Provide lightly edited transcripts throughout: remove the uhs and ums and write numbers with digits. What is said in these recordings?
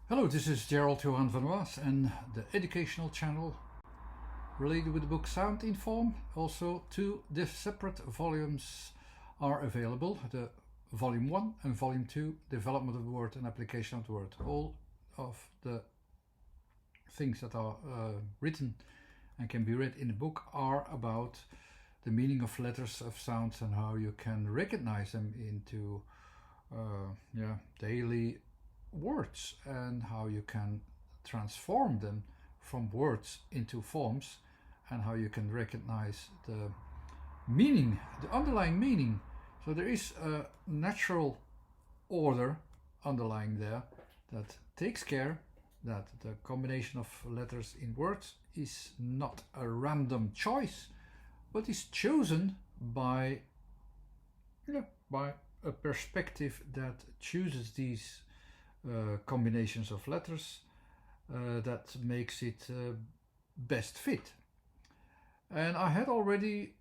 Hello, this is Gerald Johan van Waas and the educational channel related with the book Sound in Form. Also, two separate volumes are available. The Volume 1 and Volume 2, Development of the Word and Application of the Word. All of the things that are written and can be read in the book are about the meaning of letters, of sounds, and how you can recognize them into daily words, and how you can transform them from words into forms, and how you can recognize the meaning, the underlying meaning. So there is a natural order underlying there that takes care that the combination of letters in words is not a random choice, but is chosen by a perspective that chooses these combinations of letters that makes it best fit. And I had already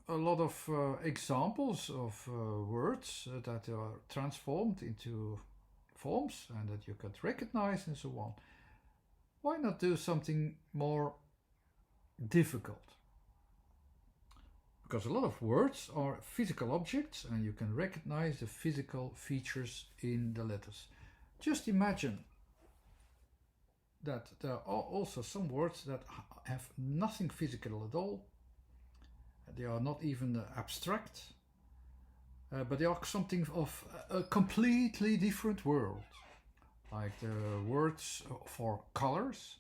a lot of examples of words that are transformed into forms and that you could recognize and so on. Why not do something more difficult? Because a lot of words are physical objects and you can recognize the physical features in the letters. Just imagine that there are also some words that have nothing physical at all. They are not even abstract, but they are something of a completely different world. Like the words for colors,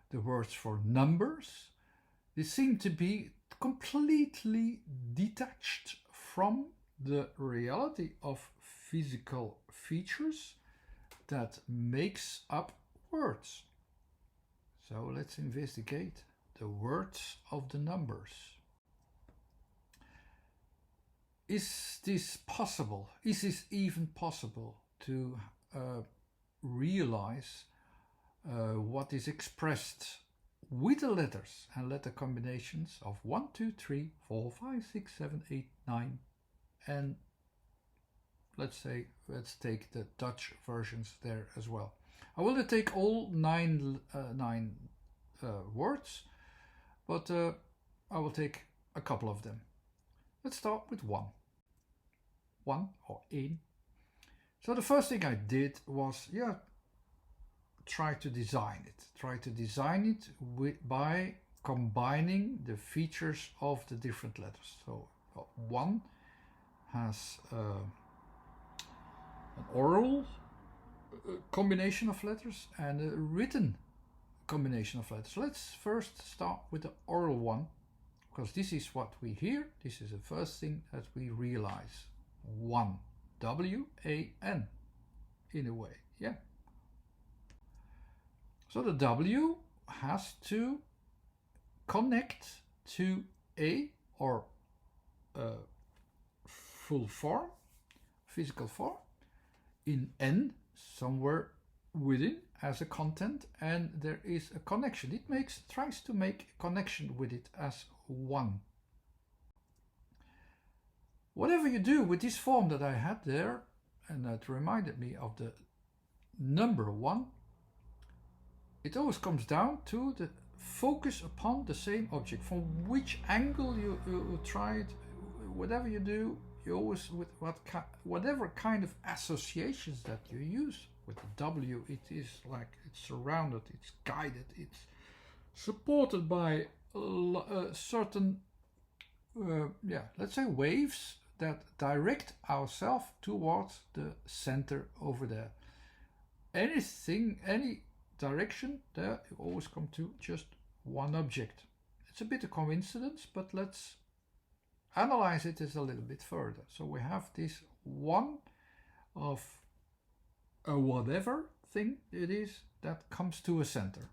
the words for numbers. They seem to be completely detached from the reality of physical features that makes up words. So let's investigate the words of the numbers. Is this possible? Is this even possible to realize what is expressed with the letters and letter combinations of 1, 2, 3, 4, 5, 6, 7, 8, 9, and let's take the Dutch versions there as well. I will take all nine words, but I will take a couple of them. Let's start with one or één. So the first thing I did was try to design it by combining the features of the different letters. So one has an oral combination of letters and a written combination of letters. Let's first start with the oral one, because this is what we hear. This is the first thing that we realize. One, W-A-N, in a way, yeah. So the W has to connect to A or full form, physical form, in N somewhere within as a content, and there is a connection. It tries to make a connection with it as one. Whatever you do with this form that I had there, and that reminded me of the number 1, it always comes down to the focus upon the same object. From which angle you try it, whatever you do, you always, with whatever kind of associations that you use with the W, it is like it's surrounded, it's guided, it's supported by certain, let's say waves that direct ourselves towards the center over there. Any direction there, you always come to just one object. It's a bit of coincidence, but let's analyze it a little bit further. So we have this one of a whatever thing it is that comes to a center.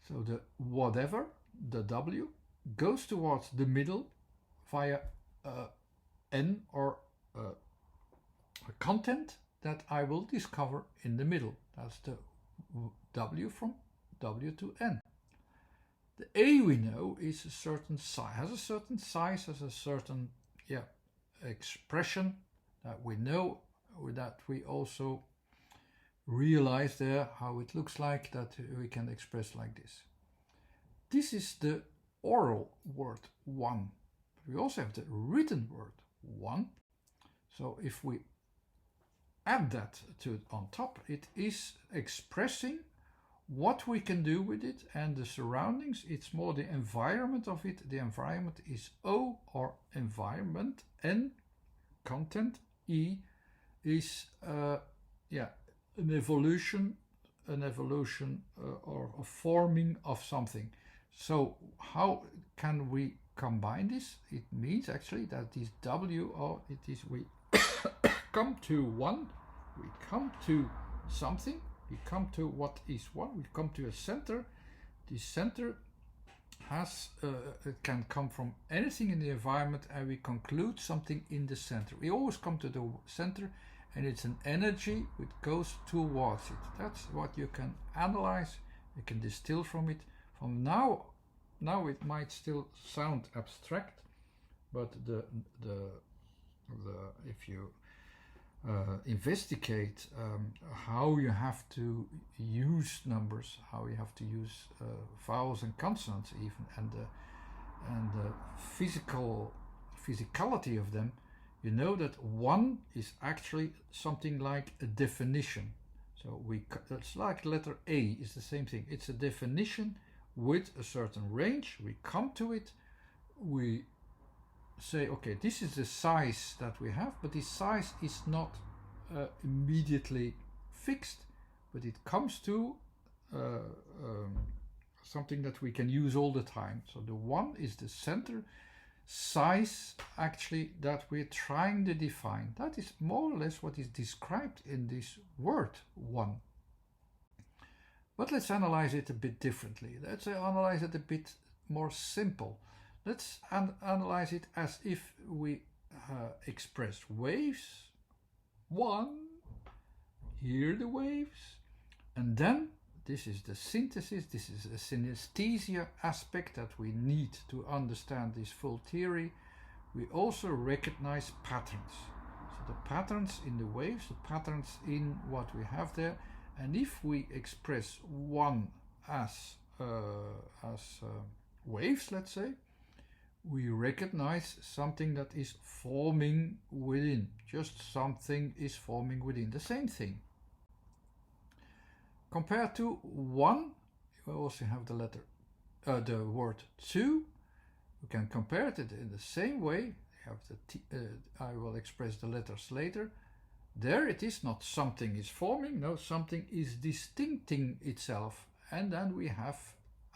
So the whatever, the W, goes towards the middle via N or a content that I will discover in the middle. That's the W from W to N. The A we know is a certain size, has a certain expression that we know, that we also realize there how it looks like that we can express like this. This is the oral word one. We also have the written word one. So if we add that to on top, it is expressing what we can do with it and the surroundings. It's more the environment of it. The environment is O, or environment, N, content, E is an evolution or a forming of something. So how can we combine this? It means actually that this W, or it is we come to one, we come to something, we come to what is one, we come to a center. This center has it can come from anything in the environment, and we conclude something in the center. We always come to the center, and it's an energy which goes towards it. That's what you can analyze, you can distill from it. From now it might still sound abstract, but the if you investigate how you have to use numbers, how you have to use vowels and consonants even, and the physicality of them, you know that one is actually something like a definition. So it's like letter A is the same thing. It's a definition with a certain range. We come to it, we say, okay, this is the size that we have, but this size is not immediately fixed, but it comes to something that we can use all the time. So the one is the center size actually that we're trying to define. That is more or less what is described in this word one. But let's analyze it a bit differently. Let's analyze it a bit more simple. Let's analyze it as if we express waves. One, hear the waves, and then this is the synthesis, this is a synesthesia aspect that we need to understand this full theory. We also recognize patterns. So the patterns in the waves, the patterns in what we have there, and if we express one as waves, let's say, we recognize something that is forming within. Just something is forming within. The same thing. Compared to one, you also have the word two. You can compare it in the same way. You have I will express the letters later. There it is not something is forming, no, something is distincting itself. And then we have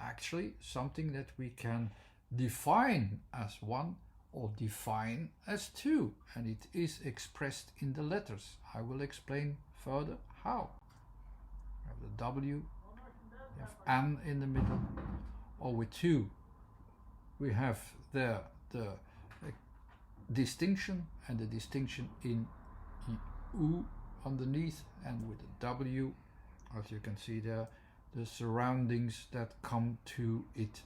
actually something that we can define as one or define as two, and it is expressed in the letters. I will explain further how. We have the W, we have N in the middle, or with two we have there the distinction, and the distinction in U underneath, and with the W, as you can see there, the surroundings that come to it.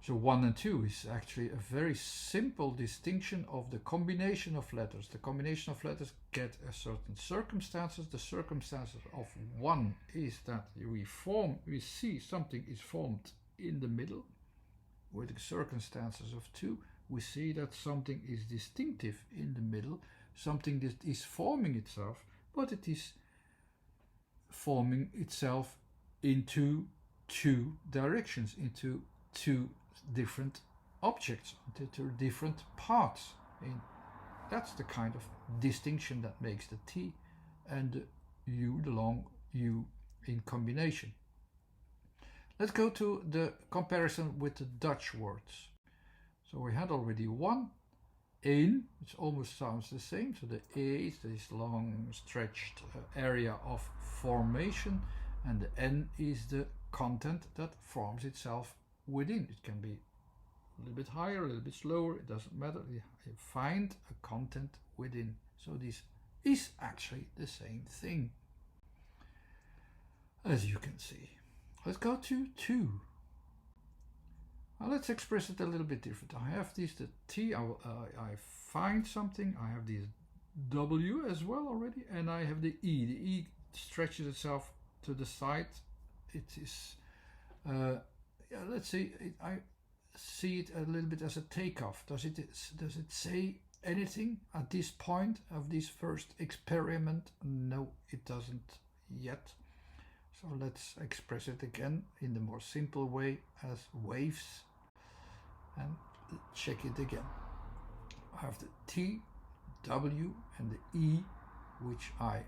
So 1 and 2 is actually a very simple distinction of the combination of letters. The combination of letters get a certain circumstances. The circumstances of 1 is that we see something is formed in the middle. With the circumstances of 2, we see that something is distinctive in the middle, something that is forming itself, but it is forming itself into two directions, into two different objects, into two different parts. And that's the kind of distinction that makes the T and the U, the long U, in combination. Let's go to the comparison with the Dutch words. So we had already one, één, which almost sounds the same. So the E is this long stretched area of formation, and the N is the content that forms itself within. It can be a little bit higher, a little bit slower, it doesn't matter. You find a content within. So this is actually the same thing, as you can see. Let's go to 2. Now let's express it a little bit different. I have the T, I find something, I have these W as well already, and I have the E. The E stretches itself to the side. It is, yeah, let's see, I see it a little bit as a takeoff. Does it say anything at this point of this first experiment? No, it doesn't yet. So let's express it again in the more simple way as waves and check it again. I have the T, W and the E, which I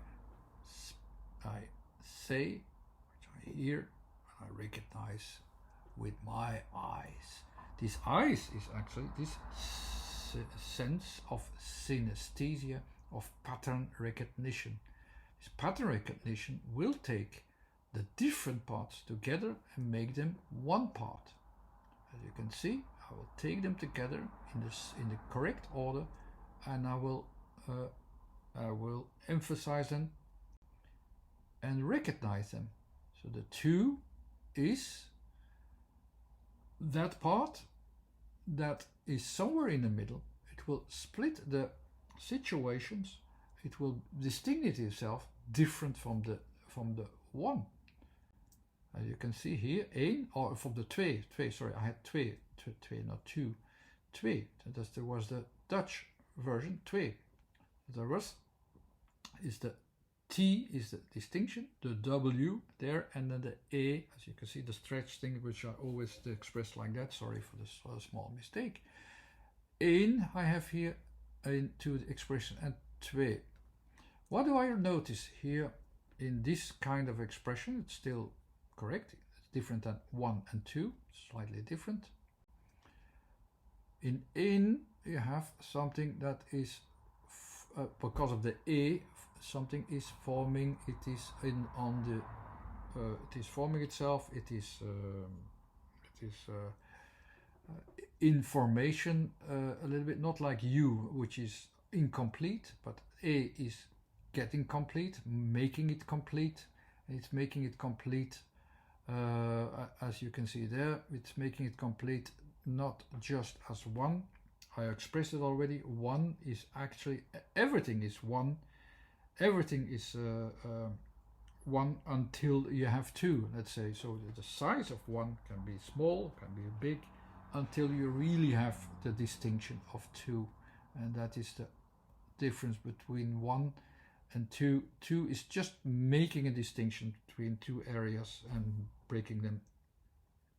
say, which I hear, and I recognize with my eyes. This eyes is actually this sense of synesthesia, of pattern recognition. This pattern recognition will take the different parts together and make them one part. As you can see, I will take them together in the correct order, and I will emphasize them and recognize them. So the 2 is that part that is somewhere in the middle. It will split the situations. It will distinguish itself different from the 1. As you can see here, 1, or from the 2, sorry, I had 2, not 2, 2. That was the Dutch version, 2. The rest is the T is the distinction, the W there, and then the A, as you can see, the stretch thing, which I always express like that. Sorry for the small mistake. 1 I have here into the expression, and 2. What do I notice here in this kind of expression? It's still correct. It's different than 1 and 2, slightly different. In you have something that is because of the A, something is forming. It is it is forming itself. It is information a little bit, not like U, which is incomplete, but A is getting complete, making it complete. It's making it complete, as you can see there. It's making it complete not just as 1. I expressed it already. 1 is actually, everything is 1. Everything is 1 until you have 2, let's say. So the size of 1 can be small, can be big, until you really have the distinction of 2. And that is the difference between 1 and 2. 2 is just making a distinction between 2 areas and breaking them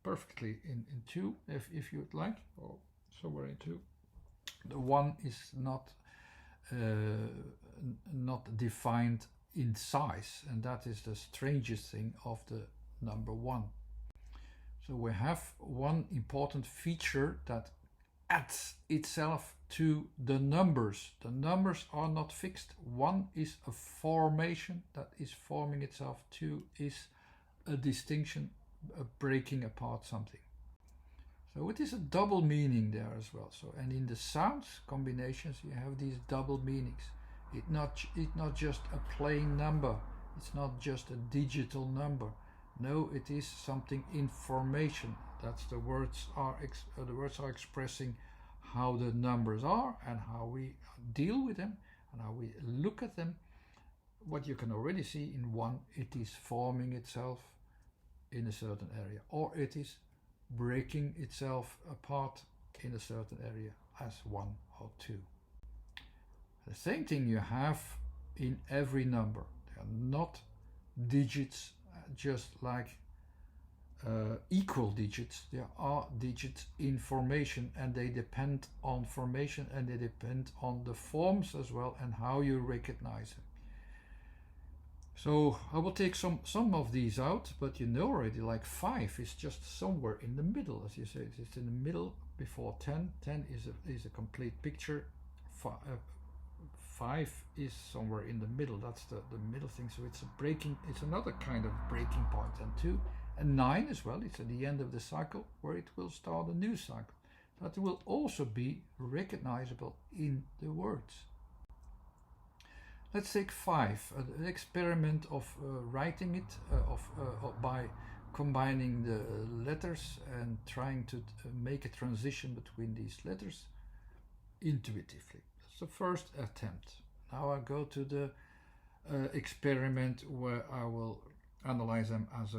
perfectly in 2, if you'd like, or somewhere in 2. The 1 is not defined in size, and that is the strangest thing of the number 1. So we have one important feature that adds itself to the numbers. The numbers are not fixed. 1 is a formation that is forming itself. 2 is a distinction, a breaking apart something. So it is a double meaning there as well. So, and in the sounds combinations you have these double meanings. It's not just a plain number. It's not just a digital number. No, it is something information. That's the words are expressing how the numbers are and how we deal with them and how we look at them. What you can already see in 1, it is forming itself in a certain area, or it is breaking itself apart in a certain area as 1 or 2. The same thing you have in every number. They are not digits just like equal digits. There are digits in formation, and they depend on formation, and they depend on the forms as well and how you recognize them. So I will take some of these out, but you know already, like 5 is just somewhere in the middle, as you say. It's in the middle before 10. 10 is a complete picture. 5 is somewhere in the middle. That's the middle thing. So it's a breaking. It's another kind of breaking point. And 2 and 9 as well. It's at the end of the cycle where it will start a new cycle. That will also be recognizable in the words. Let's take 5, an experiment of writing it by combining the letters and trying to make a transition between these letters intuitively. That's the first attempt. Now I go to the experiment where I will analyze them as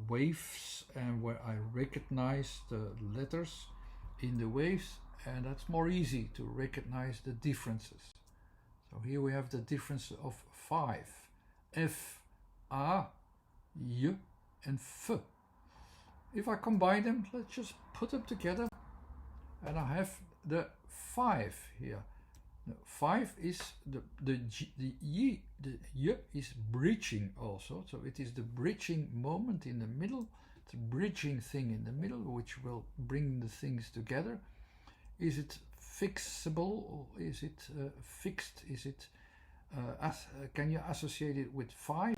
waves, and where I recognize the letters in the waves, and that's more easy to recognize the differences. So here we have the difference of 5. F, A, J, and F. If I combine them, let's just put them together, and I have the 5 here. The 5 is the Y is bridging also, so it is the bridging moment in the middle, the bridging thing in the middle, which will bring the things together. Is it fixable, or is it fixed? Is it can you associate it with 5?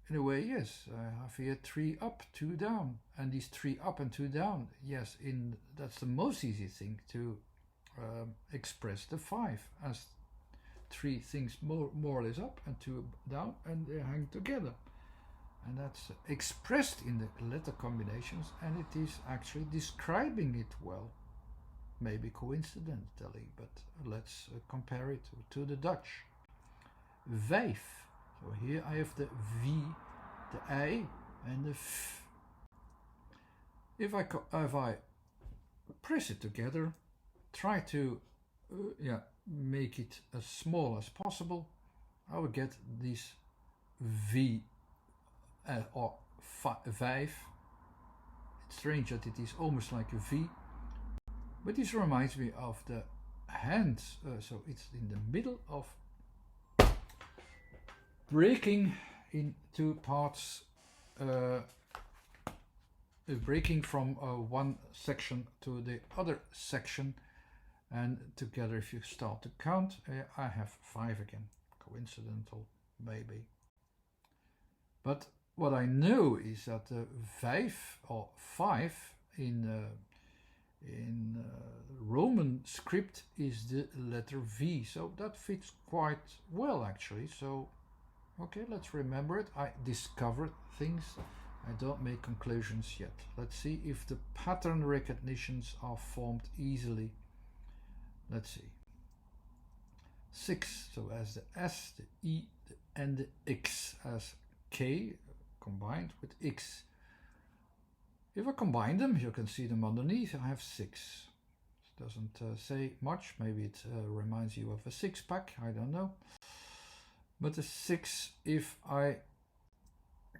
In a way, yes. I have here 3 up, 2 down, and these 3 up and 2 down. Yes, that's the most easy thing to express the 5 as 3 things more or less up and 2 down, and they hang together. And that's expressed in the letter combinations, and it is actually describing it well. Maybe coincidentally, but let's compare it to the Dutch. Vijf. So here I have the V, the I, and the F. If I press it together, try to make it as small as possible, I will get this V or vijf. It's strange that it is almost like a V, but this reminds me of the hands, so it's in the middle of breaking into parts, breaking from one section to the other section, and together, if you start to count, I have 5 again. Coincidental, maybe. But what I know is that 5 or 5 in Roman script is the letter V, so that fits quite well actually. So okay, let's remember it. I discovered things, I don't make conclusions yet. Let's see if the pattern recognitions are formed easily. Let's see. 6, so as the S, the E, and the X, as K combined with X. If I combine them, you can see them underneath, I have 6. It doesn't say much, maybe it reminds you of a 6-pack, I don't know. But the 6, if I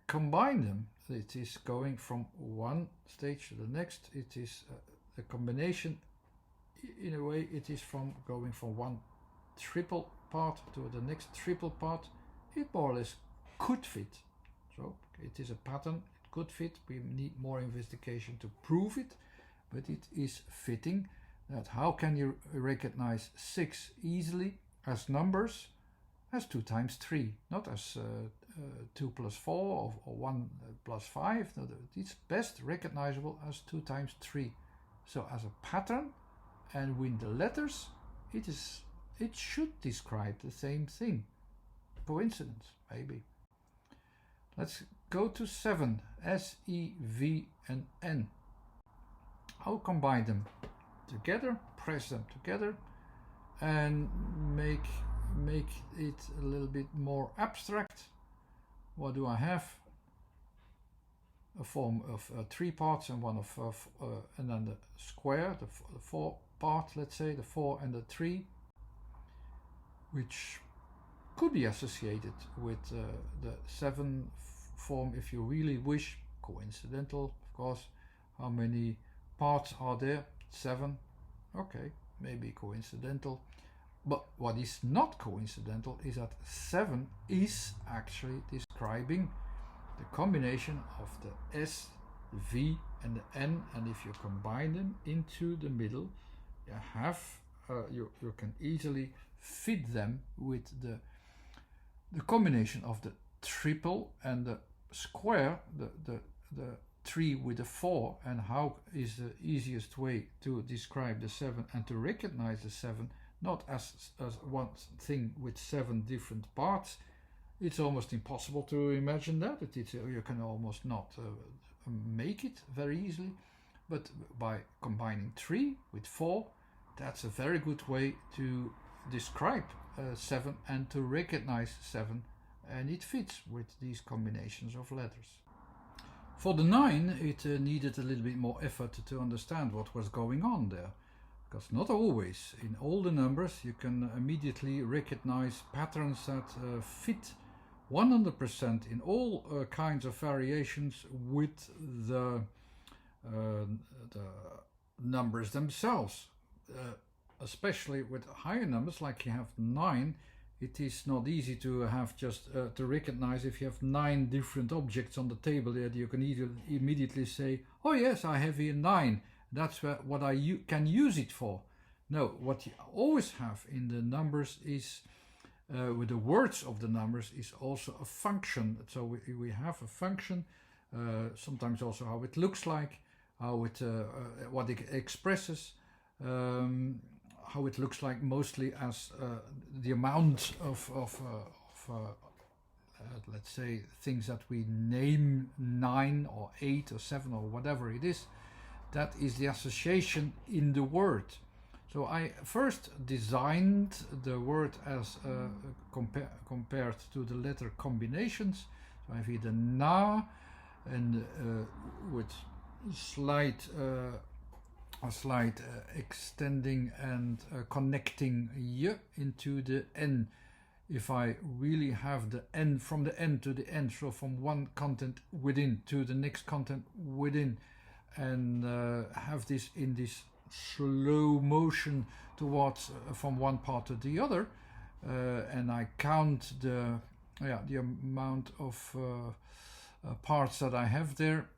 combine them, it is going from one stage to the next. It is the combination, in a way, it is going from one triple part to the next triple part. It more or less could fit. So it is a pattern, it could fit. We need more investigation to prove it, but it is fitting. That how can you recognize 6 easily as numbers? As 2 times 3, not as 2 plus 4 or 1 plus 5. No, it's best recognizable as 2 times 3. So as a pattern, and with the letters, it should describe the same thing. Coincidence, maybe. Let's go to 7. S, E, V, and N. I'll combine them together, press them together, and make it a little bit more abstract. What do I have? A form of 3 parts and one of and then the square, the 4 part, let's say, the 4 and the 3, which could be associated with the 7 form if you really wish. Coincidental, of course. How many parts are there? 7. Okay, maybe coincidental. But what is not coincidental is that 7 is actually describing the combination of the S, the V, and the N, and if you combine them into the middle, you have you can easily fit them with the combination of the triple and the square, the 3 with the 4, and how is the easiest way to describe the 7 and to recognize the 7, not as one thing with 7 different parts. It's almost impossible to imagine that. You can almost not make it very easily, but by combining 3 with 4, that's a very good way to describe 7 and to recognize 7, and it fits with these combinations of letters. For the 9, it needed a little bit more effort to understand what was going on there, because not always in all the numbers you can immediately recognize patterns that fit 100% in all kinds of variations with the numbers themselves. Especially with higher numbers, like you have 9, it is not easy to have just to recognize if you have 9 different objects on the table that you can either immediately say, oh yes, I have here 9, that's what I can use it for. No, what you always have in the numbers is, with the words of the numbers, is also a function. So we have a function, sometimes also how it looks like, how it what it expresses, how it looks like, mostly as the amount of let's say things that we name 9 or 8 or 7 or whatever it is. That is the association in the word. So I first designed the word as compared to the letter combinations. So I have here the na, and with slight extending and connecting y into the n. If I really have the n from the end to the end, so from one content within to the next content within, and have this in this slow motion towards from one part to the other, and I count the amount of parts that I have there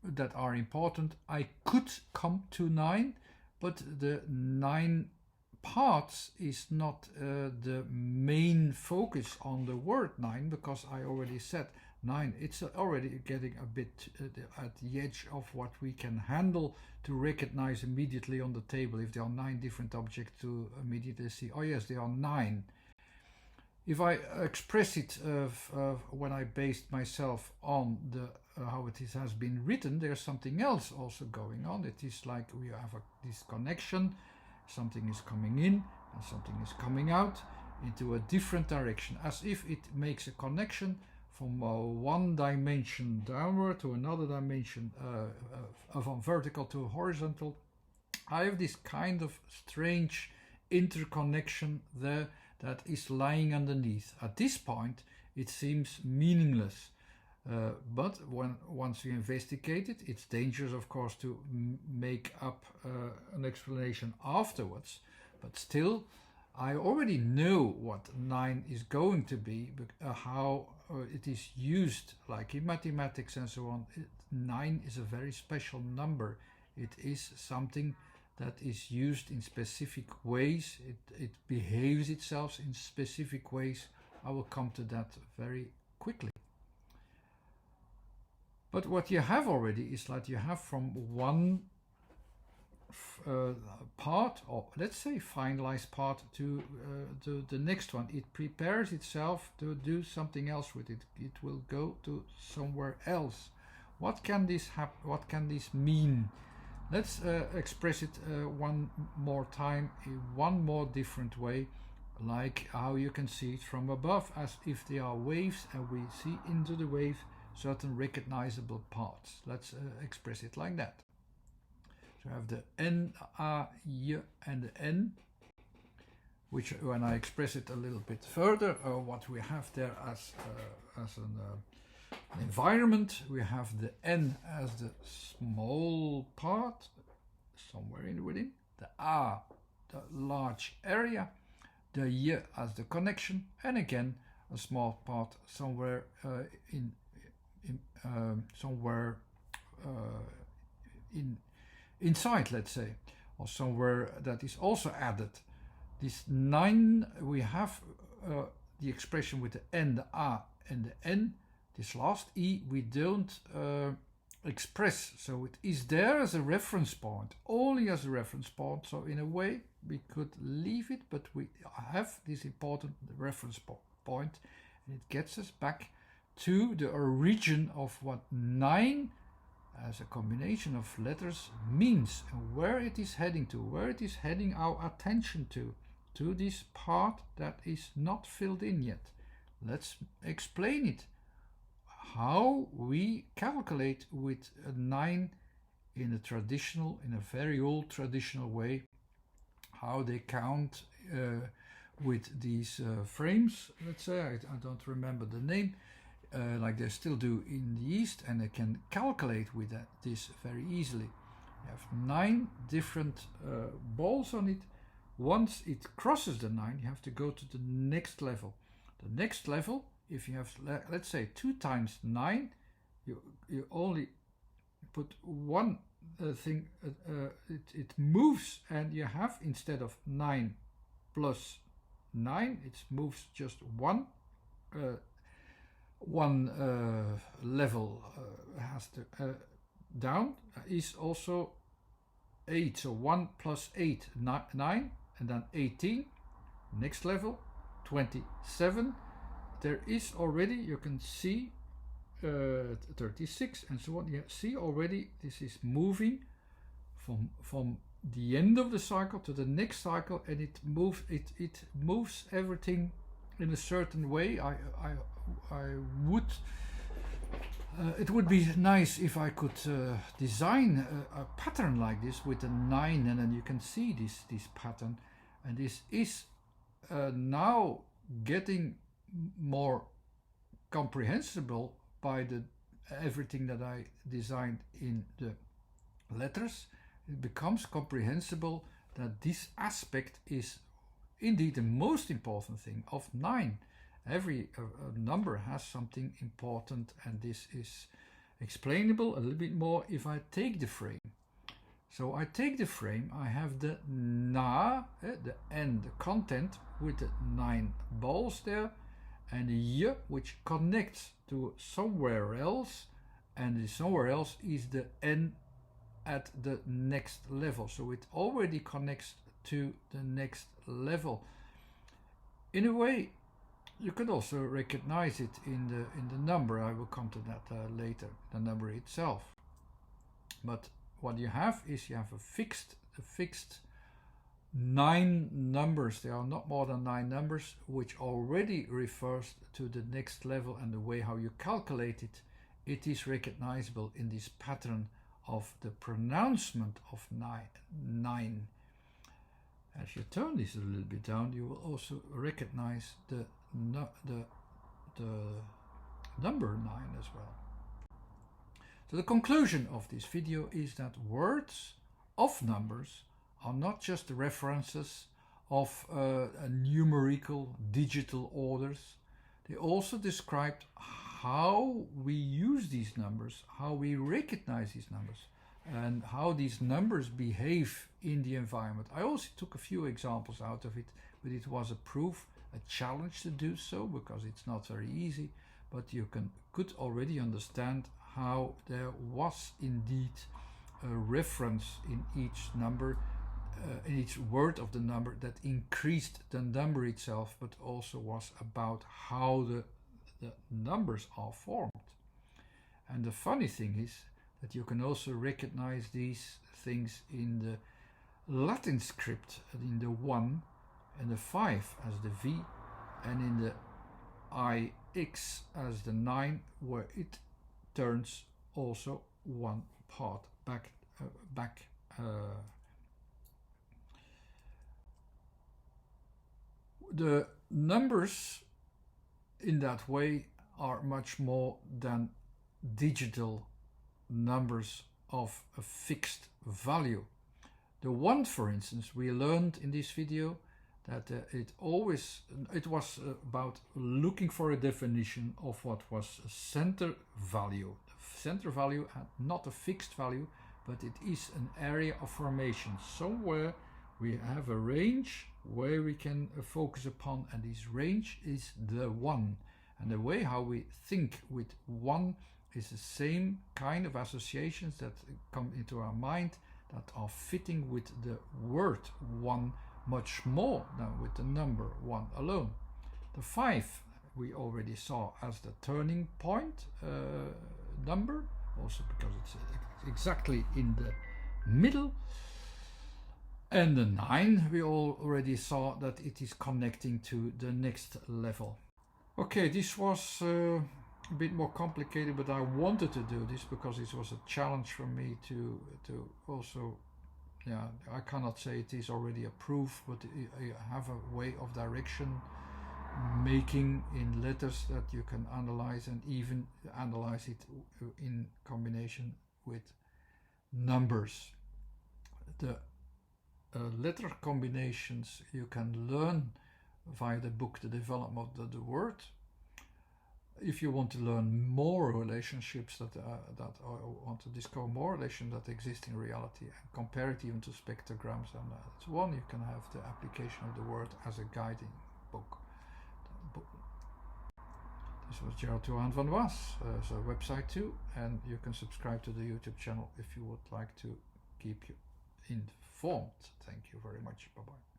that are important, I could come to 9, but the 9 parts is not the main focus on the word 9, because I already said 9, it's already getting a bit at the edge of what we can handle to recognize immediately on the table. If there are 9 different objects, to immediately see, oh yes, there are 9. If I express it when I based myself on the how it has been written, there's something else also going on. It is like we have this connection, something is coming in and something is coming out into a different direction, as if it makes a connection from one dimension downward to another dimension, from vertical to horizontal. I have this kind of strange interconnection there that is lying underneath. At this point it seems meaningless, but once you investigate it, it's dangerous, of course, to make up an explanation afterwards. But still, I already know what 9 is going to be, how it is used, like in mathematics and so on. 9 is a very special number. It is something that is used in specific ways. It behaves itself in specific ways. I will come to that very quickly. But what you have already is that you have from one part, or let's say finalized part, to the next one. It prepares itself to do something else with it. It will go to somewhere else. What can this what can this mean? Let's express it one more time in one more different way, like how you can see it from above, as if they are waves and we see into the wave certain recognizable parts. Let's express it like that. So I have the N, A, Y and the N, which when I express it a little bit further, what we have there as an environment, we have the N as the small part, somewhere in within, the A, the large area, the Y as the connection, and again a small part somewhere inside, let's say, or somewhere that is also added. This 9, we have the expression with the N, the A and the N. This last E we don't express, so it is there as a reference point, only as a reference point. So in a way we could leave it, but we have this important reference point, and it gets us back to the origin of what 9 as a combination of letters means, and where it is heading to, where it is heading our attention to. to this part that is not filled in yet. Let's explain it. How we calculate with a 9 in a very old traditional way, how they count with these frames, let's say, I don't remember the name, like they still do in the East, and they can calculate with this very easily. You have 9 different balls on it. Once it crosses the 9, you have to go to the next level. The next level, if you have, let's say, 2 times 9, you only put one thing, it moves, and you have, instead of 9 plus 9, it moves just one level has to down, is also 8. So 1 plus 8, 9, and then 18. Next level, 27. There is already, you can see 36 and so on. You see already this is moving from the end of the cycle to the next cycle, and it moves everything in a certain way. It would be nice if I could design a pattern like this with a 9, and then you can see this pattern, and this is now getting more comprehensible by everything that I designed in the letters. It becomes comprehensible that this aspect is indeed the most important thing of 9. Every number has something important, and this is explainable a little bit more if I take the frame. So I take the frame, I have the na, the end, the content with the 9 balls there, and the y, which connects to somewhere else, and the somewhere else is the n at the next level. So it already connects to the next level. In a way, you could also recognize it in the number. I will come to that later, the number itself. But what you have is you have a fixed 9 numbers. There are not more than 9 numbers, which already refers to the next level, and the way how you calculate it, it is recognizable in this pattern of the pronouncement of 9. As you turn this a little bit down, you will also recognize the number 9 as well. So the conclusion of this video is that words of numbers are not just references of numerical digital orders. They also describe how we use these numbers, how we recognize these numbers, and how these numbers behave in the environment. I also took a few examples out of it, but it was a challenge to do so, because it's not very easy, but you could already understand how there was indeed a reference in each number, in each word of the number, that increased the number itself, but also was about how the numbers are formed. And the funny thing is that you can also recognize these things in the Latin script, in the 1 and the 5 as the V, and in the IX as the 9, where it turns also one part back. The numbers in that way are much more than digital numbers of a fixed value. The 1, for instance, we learned in this video that it was about looking for a definition of what was a center value. The center value had not a fixed value, but it is an area of formation. Somewhere we have a range where we can focus upon, and this range is the 1. And the way how we think with 1 is the same kind of associations that come into our mind that are fitting with the word 1 much more than with the number 1 alone. The 5 we already saw as the turning point number, also because it's exactly in the middle. And the 9, we already saw that it is connecting to the next level. Okay, this was a bit more complicated, but I wanted to do this because it was a challenge for me to also, yeah, I cannot say it is already a proof, but you have a way of direction making in letters that you can analyze, and even analyze it in combination with numbers. The letter combinations you can learn via the book The Development of the Word. If you want to learn more relationships that want to discover more relations that exist in reality and compare it even to spectrograms and so on, you can have the application of the word as a guiding book. This was Gerald Johan van Was, so website too, and you can subscribe to the YouTube channel if you would like to keep you informed. Thank you very much. Bye bye.